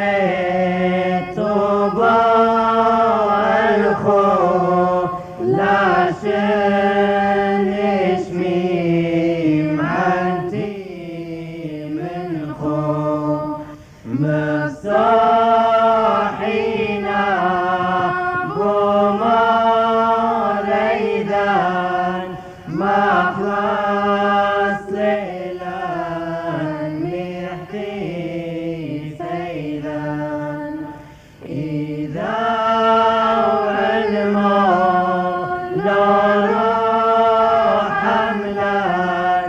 حملت طوبى الخوف لا نشمي معنتي من خوف مصاحينا بوما ريدان ما خلاص ليلان نحكي سيدان إذا والموت لو روح حملان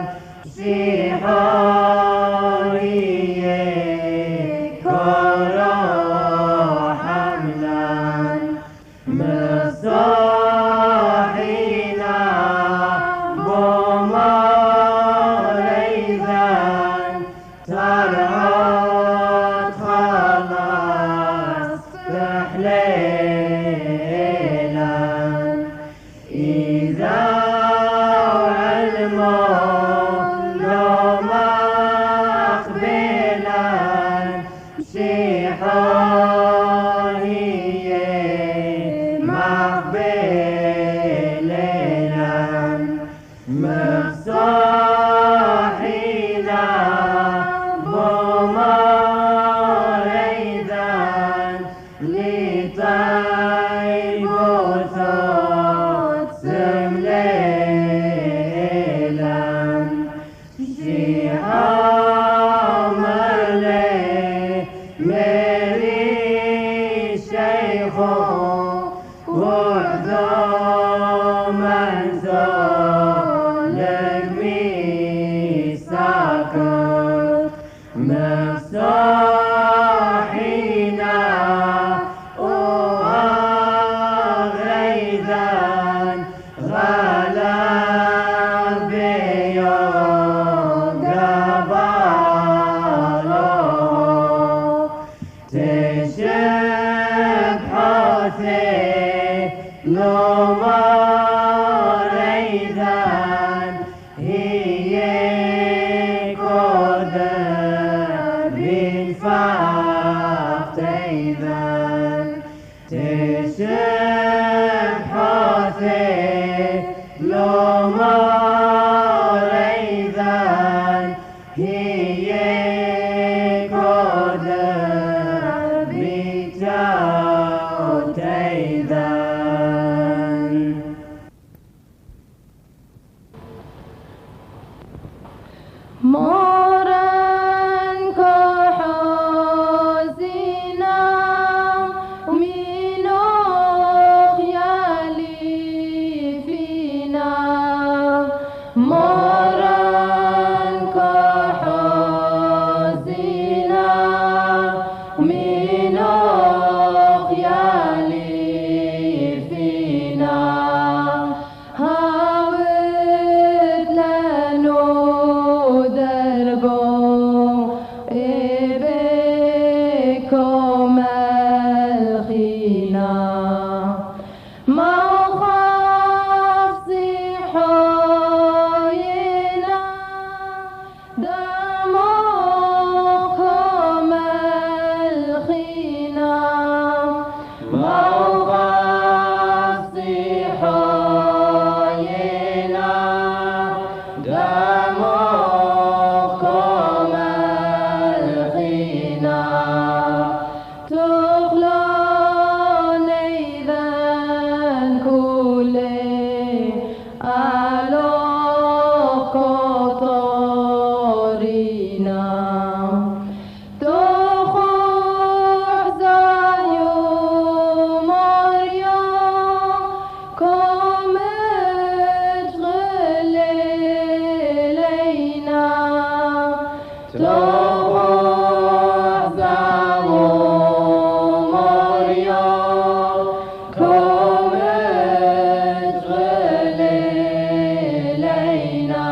سيحوري كروح حملان مصاحينا بوما ريدان ترعد خلاص تحليلان إذا والموت لو ما أقبلان شيحوهي مقبلان مصاحينا بوما ريدان لطيبوثوت سمليلان شيحوملي ميري شيخو وحدو منزو لقمي ساكت مصاحينا وغيدان غلب بيوم قبالو تشب حوثي لو ما ريدان هي كودر بالفاق تيدان تشب حوثي لو ما ريدان هي كودر بتاو تيدان مورن كحزينا ومنو خيالي فينا مورن كحزينا ومنو خيالي فينا هاوت لنو دربو إبكم الخينا ما خاف صحوينا دمكم الخينا ما خاف صحوينا دمكم الخينا تخلون إذن كلي ألو قطرينا تخوح زايو مريم كم تغلي لينا تخوح زايو مريم كم تغلي لينا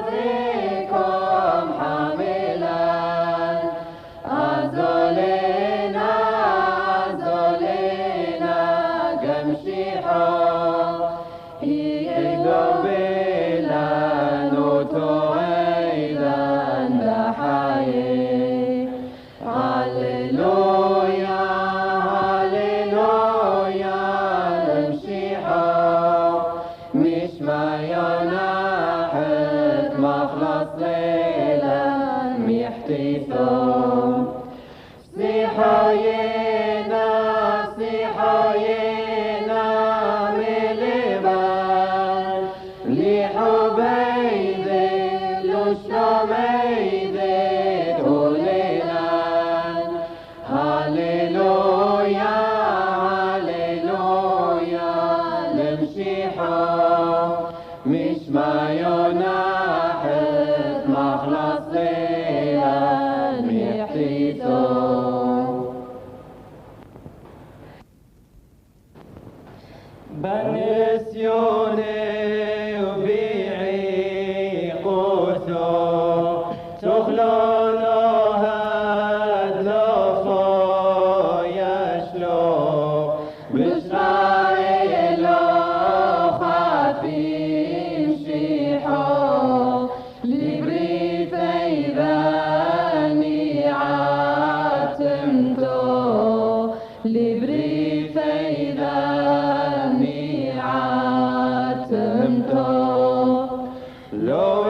فيكم حاملا أزولينا أزولينا جمشيحو يقبلا نتوعيدا دحاي هاليلويا هاليلويا نمشيحو مش ما يناحت مخلص ليلة ميحتيثم صيحوينا صيحوينا ملبان لحبيدي لشلوميدي تولينا هاليلويا هاليلويا لمشيحو مش ما يناحت مخلص ليلة ميحتيثو بنسيوني وبيعي قوثو تخلونو هدلوفو يشلو بإسرائيل خافين شيحو لبريت إذاني عاتمتو لبريت إذاني عاتمتو لو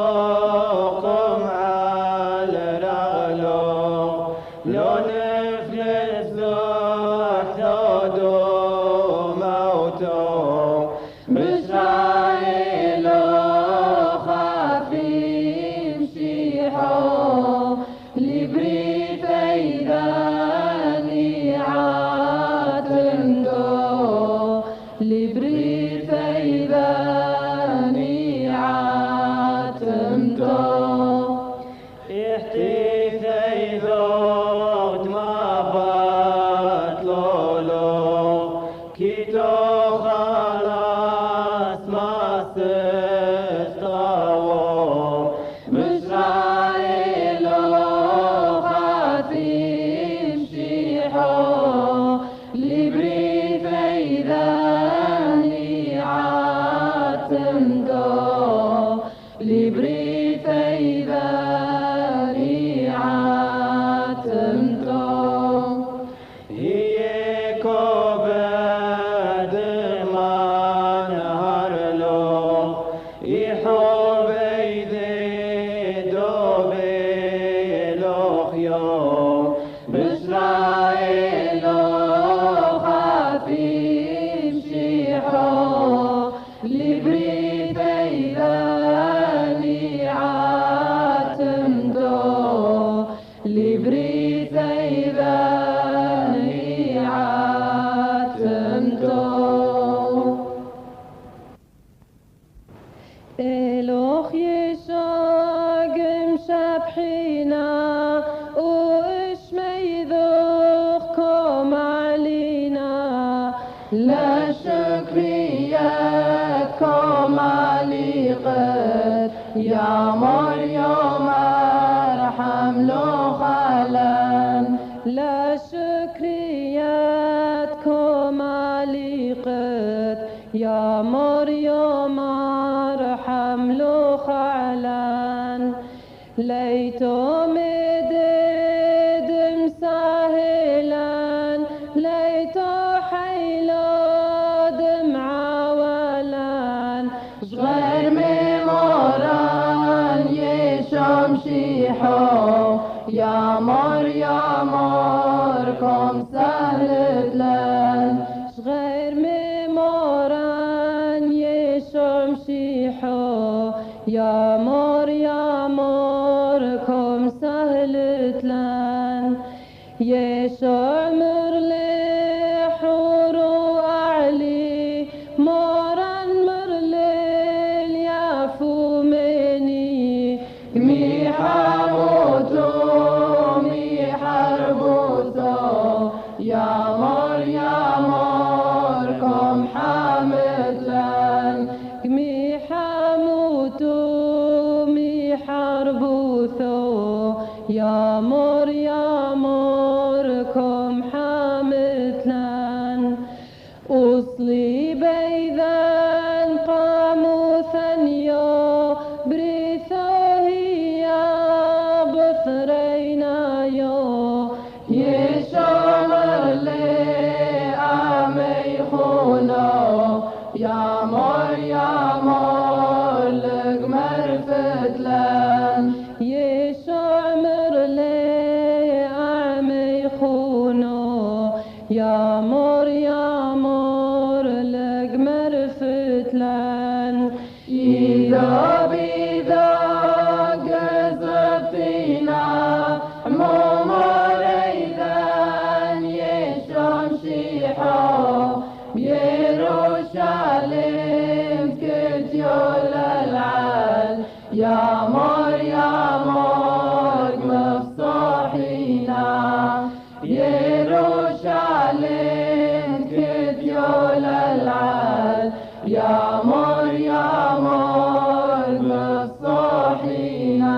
انحزنوكم على رغلو لو نفلس له احتادو موتو بإسرائيل خافين شيحو لبريت إذاني عاتمتو لبريت إذاني عاتمتو يحتي ثيذوت ما بطلولو كيتو خلاص ما سستوو بإسرائيل خافين شيحو لبريت إذاني عاتمتو لبريت إذاني عاتمتو هي كوبد ما نهرلو يحب يدي دوبي لوخيو بإسرائيل خافين شيحو لبريت إذاني عاتمتو لبريت إذاني عاتمتو إلوخ يشاق مشبحينا وإشميذوخكم علينا لا شكرياتكم عليقت يا مريم ارحم له خلان لا شكرياتكم عليقت يا مريم ارحم له خلان ليتو مدد مسهلا ليتو حيلو دمعة ولان صغير مموران يشم شيحو يا مريم اركم سهلت لان صغير مموران يشم شيحو يا مريم اركم سهلت لان يشوع مرلح وأعلي موران مرلل يافو مني مي حموتو مي حربوتو يا مريم اركم حامد لان مي حموتو ريدان إذا بذا قصبتنا حموم ريدان يشرم شيحو بيروشاليم كتيول العال يا مور مفصوحينا يروشاليم كتيول العال يا مور مفصوحينا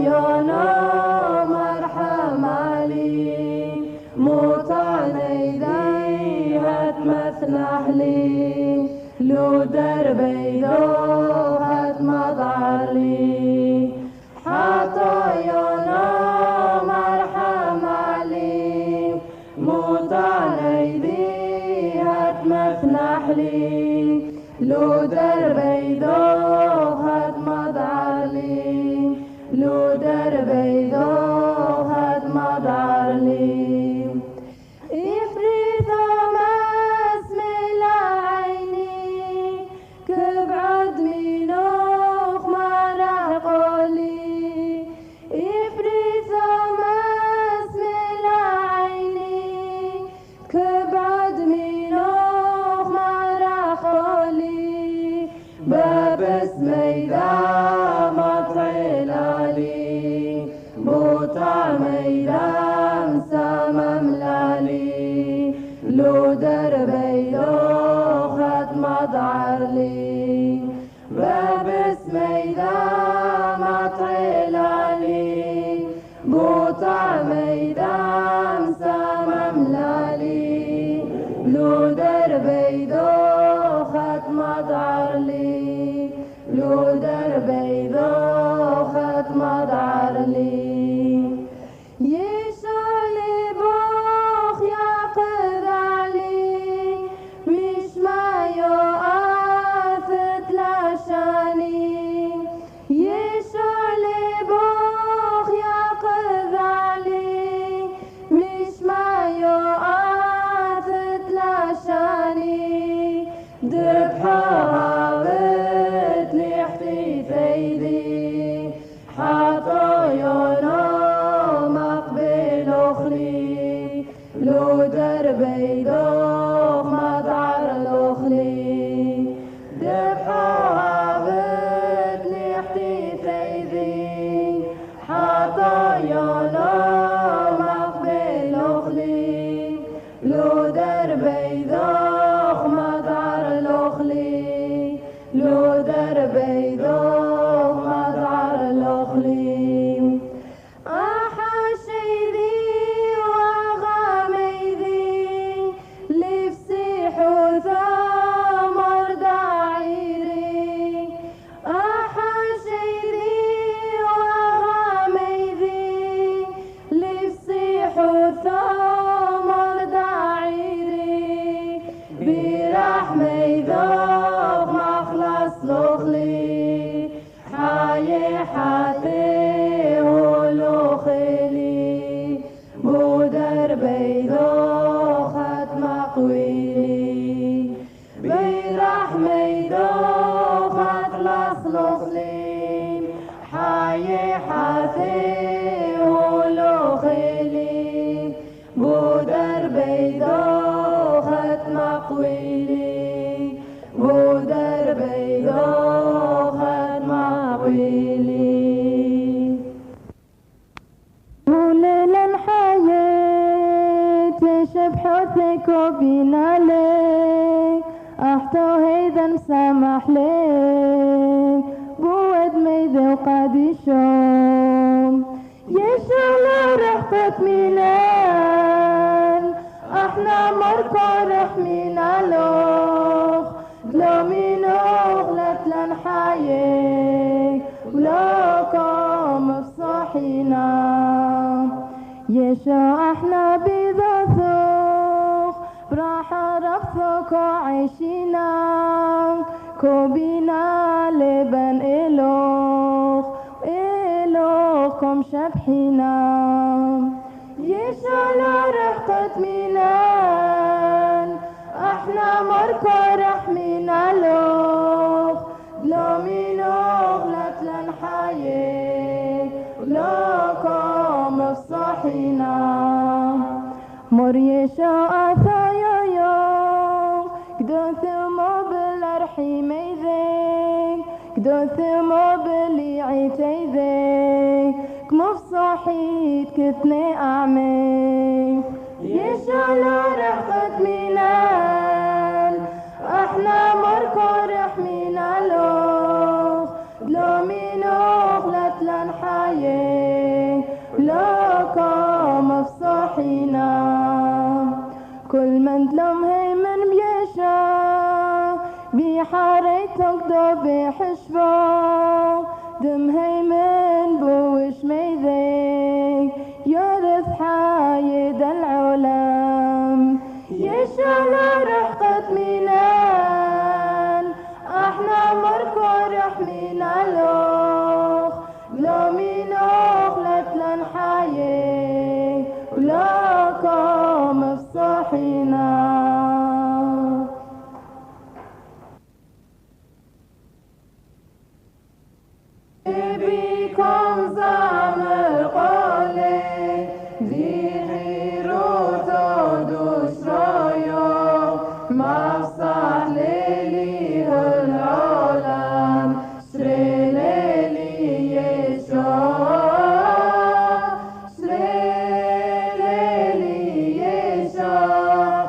يانا مرحم علي موتاني ذي هتمثنح لي لو دربي ذو هتمضعر لي حتى يانا مرحم علي موتاني ذي هتمثنح لي لو دربي ذو هتمضعر لي لو دربي ذو هتمضعر لي إفريت ماس ملا عيني كبعد منوخ ما رقولي إفريت ماس ملا عيني كبعد منوخ ما رقولي باب اسمي ميدان سامم لالي لو دربي ذو هتمضعر لي باب اسمي مطعلالي بوطع ميدان سامم لالي لو دربي ذو هتمضعر لي لو دربي ذو هتمضعر لي لو دربي ذوق مضعر الأخلي ذبحوها بتلي احتفاذي حتى ينام مقبل أخلي لو دربي ذوق مضعر الأخلي لو دربي ذوق مضعر الأخلي حاتي ولو خيلي بودر بيدو ختم قويلي بيرح ميدو خطلس لخلي حاي حاتي ولو خيلي بودر بيدو ختم قويلي بودر بيدو ختم قويلي شبحوثك وبينالك احتو هيدا سامح لك بود ميدي وقادي شوم يشعل رحتك ميلان احنا مركو رحمينا لوخ لو مينوغ لتلن حايك ولوكم بصحيح يشوع احنا بذاثوخ براحة رفثوك عيشينا كوبينا لبن إلوخكم شبحينا يشوع لرحقة مينان احنا مركو رحمينا لوخ لو مينوخ لتلن حيي لكم افصحينا مر يشوع ثايا قدوثمو بالارحيمي ذيك قدوثمو باليعيتي ذيك كمفصحيت كثني اعمي يشوع لرحقة مينان احنا مركو رحمينا لوخ لو مينوخ لتلن حيي لكم افصحينا كل من دلم هي من بيشا بحاريتك دو بحشبا دم هي من بوش ميذيك يرث حايد العالم يشوع لرحقة مينان احنا مركو رحمينا لوخ لو مينوخ لتلن حيي لكم افصحينا بكم زامر قولي ذي روتو دوشرايو مفصح ليلي العالم شري ليلي يشوع شري ليلي يشوع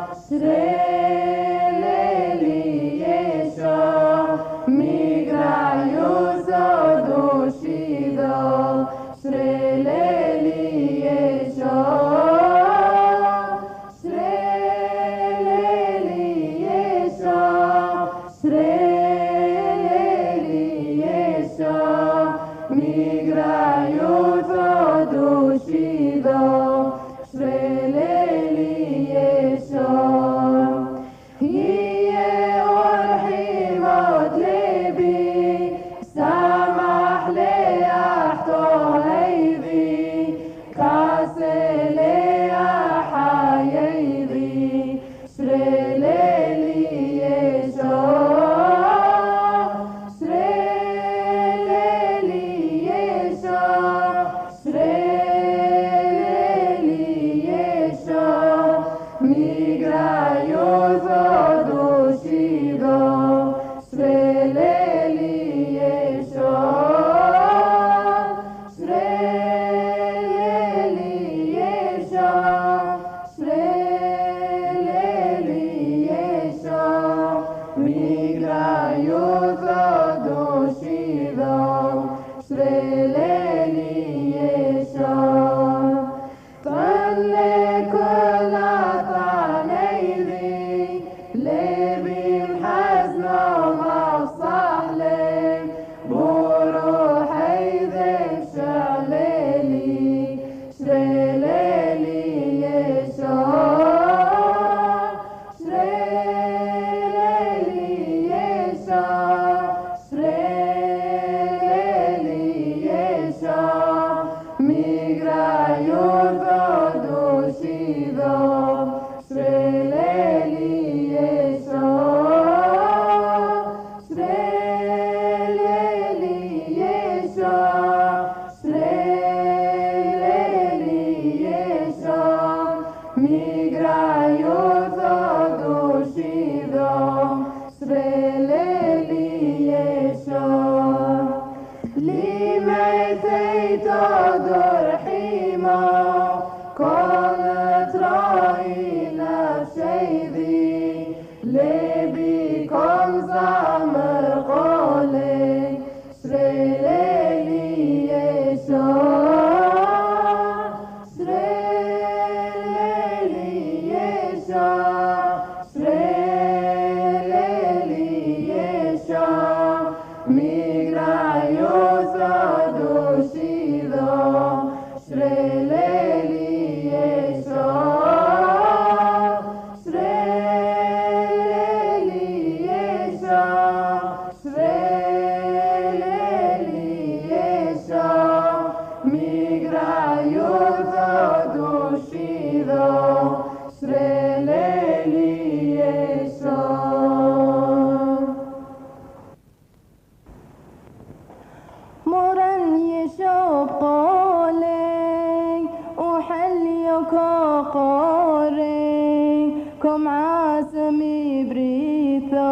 كم عازمي بريثو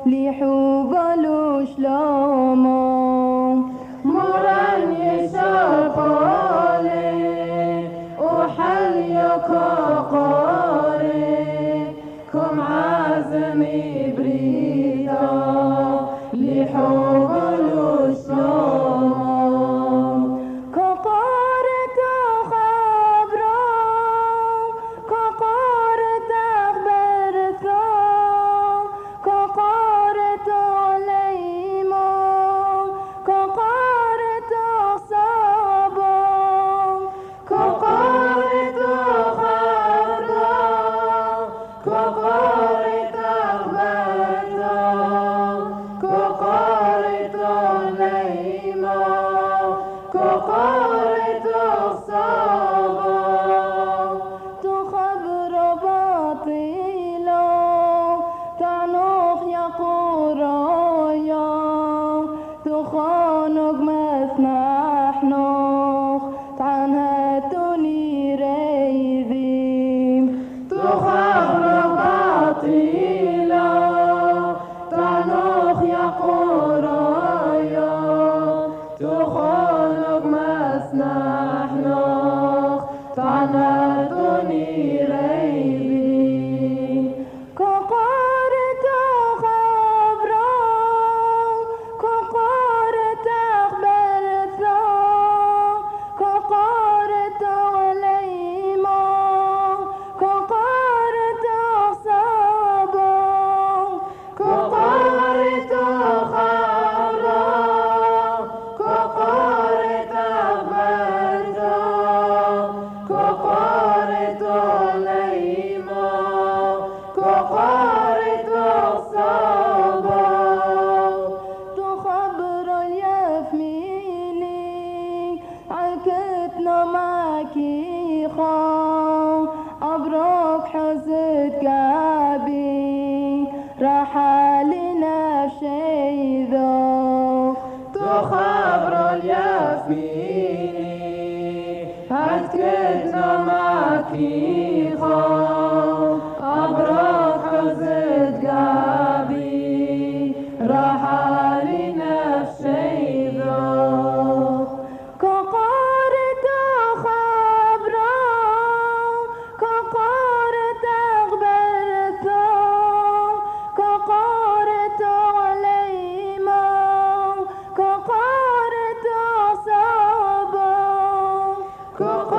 لحوغلو شلومو مران يشاقالي وحليكو قاري كم عازمي بريثو لحوغلو شلومو أبروك حزت قابي رحالنا بشي ذوق تخبر الياسميني هتكتنا معكي خوف أبروك حزت قابي رحالنا بشي ذوق Go